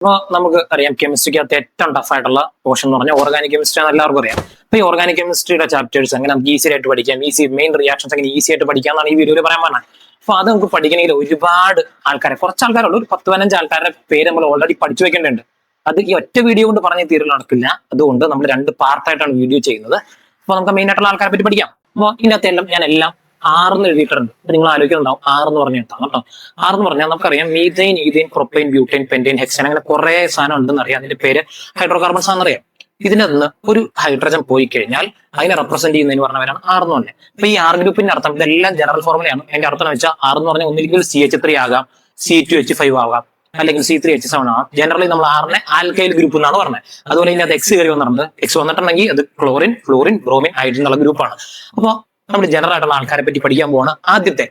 അപ്പോൾ നമുക്ക് അറിയാം കെമിസ്ട്രിക്കകത്ത് ഏറ്റവും ടഫ് ആയിട്ടുള്ള പോർഷൻ എന്ന് പറഞ്ഞാൽ ഓർഗാനിക് കെമിസ്ട്രി ആണ് എല്ലാവർക്കും അറിയാം. അപ്പൊ ഈ ഓർഗാനിക് കെമിസ്ട്രിയുടെ ചാപ്റ്റേഴ്സ് എങ്ങനെ നമുക്ക് ഈസി ആയിട്ട് പഠിക്കാം, മെയിൻ റിയാക്ഷൻസ് എങ്ങനെ ഈസി ആയിട്ട് പഠിക്കാം എന്നാണ് ഈ വീഡിയോയിൽ പറയാൻ പറഞ്ഞത്. അപ്പൊ അത് നമുക്ക് പഠിക്കണമെങ്കിൽ ഒരുപാട് ആൾക്കാരെ, കുറച്ച് ആൾക്കാരുള്ളൂ, ഒരു 10-15 ആൾക്കാരുടെ പേര് നമ്മൾ ഓൾറെഡി പഠിച്ചു വെക്കേണ്ടതുണ്ട്. അത് ഈ ഒറ്റ വീഡിയോ കൊണ്ട് പറഞ്ഞ് തീരൽ നടക്കില്ല. അതുകൊണ്ട് നമ്മൾ 2 പാർട്ടായിട്ടാണ് വീഡിയോ ചെയ്യുന്നത്. അപ്പൊ നമുക്ക് മെയിൻ ആയിട്ടുള്ള ആൾക്കാരെ പറ്റി പഠിക്കാം. അപ്പോൾ ഇതിനകത്തെല്ലാം ഞാൻ എല്ലാം 6 എന്ന് എഴുതിയിട്ടുണ്ട്. നിങ്ങൾ ആലോചിക്കുന്നുണ്ടാവും 6 എന്ന് പറഞ്ഞാൽ കേട്ടോ. 6 എന്ന് പറഞ്ഞാൽ നമുക്കറിയാം methane, ethane, propane, butane, pentane, hexane, അങ്ങനെ കുറെ സാധനം ഉണ്ടെന്ന് അറിയാം. അതിന്റെ പേര് ഹൈഡ്രോ കാർബൺസ് ആണെന്നറിയാം. ഇതിൽ നിന്ന് ഒരു ഹൈഡ്രജൻ പോയി കഴിഞ്ഞാൽ അതിനെ റെപ്രസെന്റ് ചെയ്യുന്നതിന് പറഞ്ഞവരാണ് 6 എന്ന് പറഞ്ഞത്. അപ്പൊ ഈ 6 ഗ്രൂപ്പിന്റെ അർത്ഥം ഇതെല്ലാം ജനറൽ ഫോർമുലയാണ്. അതിന്റെ അർത്ഥം എന്ന് വെച്ചാൽ 6 എന്ന് പറഞ്ഞാൽ ഒന്നില്ലെങ്കിൽ CH3 ആകാം, C2H5 ആകാം, അല്ലെങ്കിൽ C3H7 ആകാം. ജനറലി നമ്മൾ 6നെ ആൽക്കൈൽ ഗ്രൂപ്പ് എന്നാണ് പറഞ്ഞത്. അതുപോലെ ഇനി അത് X കയറി വന്നിട്ടുണ്ട്. X വന്നിട്ടുണ്ടെങ്കിൽ അത് ക്ലോറിൻ, ഫ്ലൂറിൻ, ബ്രോമിൻ, ഹൈഡ്രജൻ എന്നുള്ള ഗ്രൂപ്പാണ്. അപ്പോൾ നമ്മൾ ജനറൽ ആയിട്ടുള്ള ആൾക്കാരെ പറ്റി പഠിക്കാൻ പോവാണ്. ആദ്യത്തെ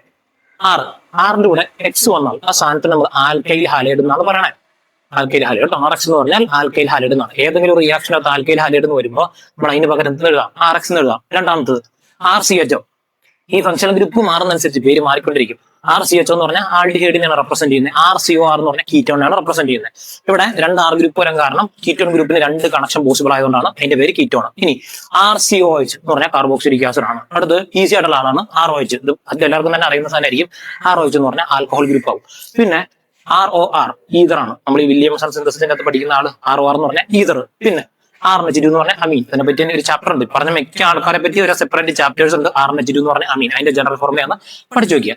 6ന്റെ കൂടെ X വന്നാൽ ആ സാധനത്തിന് നമ്മൾ ആൽക്കൈൽ ഹാലൈഡ് എന്നാണ് പറയണേ. ആൽക്കൈൽ ഹാലൈഡ് RX എന്ന് പറഞ്ഞാൽ ആൽക്കൈൽ ഹാലൈഡ് എന്നാണ്. ഏതെങ്കിലും ഒരു റിയാക്ഷനകത്ത് ആൽക്കൈൽ ഹാലൈഡ് എന്ന് വരുമ്പോൾ നമ്മൾ അതിന് പകരം എഴുതാം RX എന്ന് എഴുതാം. രണ്ടാമത്തത് RCHO. ഈ ഫംഗ്ഷണൽ ഗ്രൂപ്പ് മാറുന്നതനുസരിച്ച് പേര് മാറിക്കൊണ്ടിരിക്കും. RCHO എന്ന് പറഞ്ഞാൽ ആൽഡിഹൈഡിനെയാണ് റെപ്രസെന്റ് ചെയ്യുന്നത്. RCOR എന്ന് പറഞ്ഞാൽ കീറ്റോണിനാണ് റെപ്രസെന്റ് ചെയ്യുന്നത്. ഇവിടെ 2 R ഗ്രൂപ്പ് വരാൻ കാരണം കീറ്റോൺ ഗ്രൂപ്പിന് 2 കണക്ഷൻ പോസിബിൾ ആയതുകൊണ്ടാണ് അതിന്റെ പേര് കീറ്റോൺ. ഇനി RCOH എന്ന് പറഞ്ഞാൽ കാർബോക്സിലിക് ആസിഡ് ആണ്. അടുത്ത് ഈസി ആയിട്ടുള്ള ആളാണ് ROH. ഇത് എല്ലാവർക്കും തന്നെ അറിയുന്ന സാധനമായിരിക്കും. ROH എന്ന് പറഞ്ഞാൽ ആൽക്കഹോൾ ഗ്രൂപ്പ് ആവും. പിന്നെ ROR ഈതർ ആണ്. നമ്മൾ ഈ വില്യംസൺ സിന്തസിസിന്റെ അകത്ത് പഠിക്കുന്ന ആള് ROR എന്ന് പറഞ്ഞാൽ ഈതർ. പിന്നെ RNH2 എന്ന് പറഞ്ഞാൽ അമീൻ. അതിനെ പറ്റി ഒരു ചാപ്റ്റർ ഉണ്ട്. പറഞ്ഞ മിക്ക ആൾക്കാരെ പറ്റി ഒരു സെപ്പറേറ്റ് ചാപ്റ്റേഴ്സ് ഉണ്ട്. RNH2 എന്ന് പറഞ്ഞാൽ അമീൻ. അതിന്റെ ജനറൽ ഫോർമുലയാണ് പഠിച്ചു നോക്കിയ.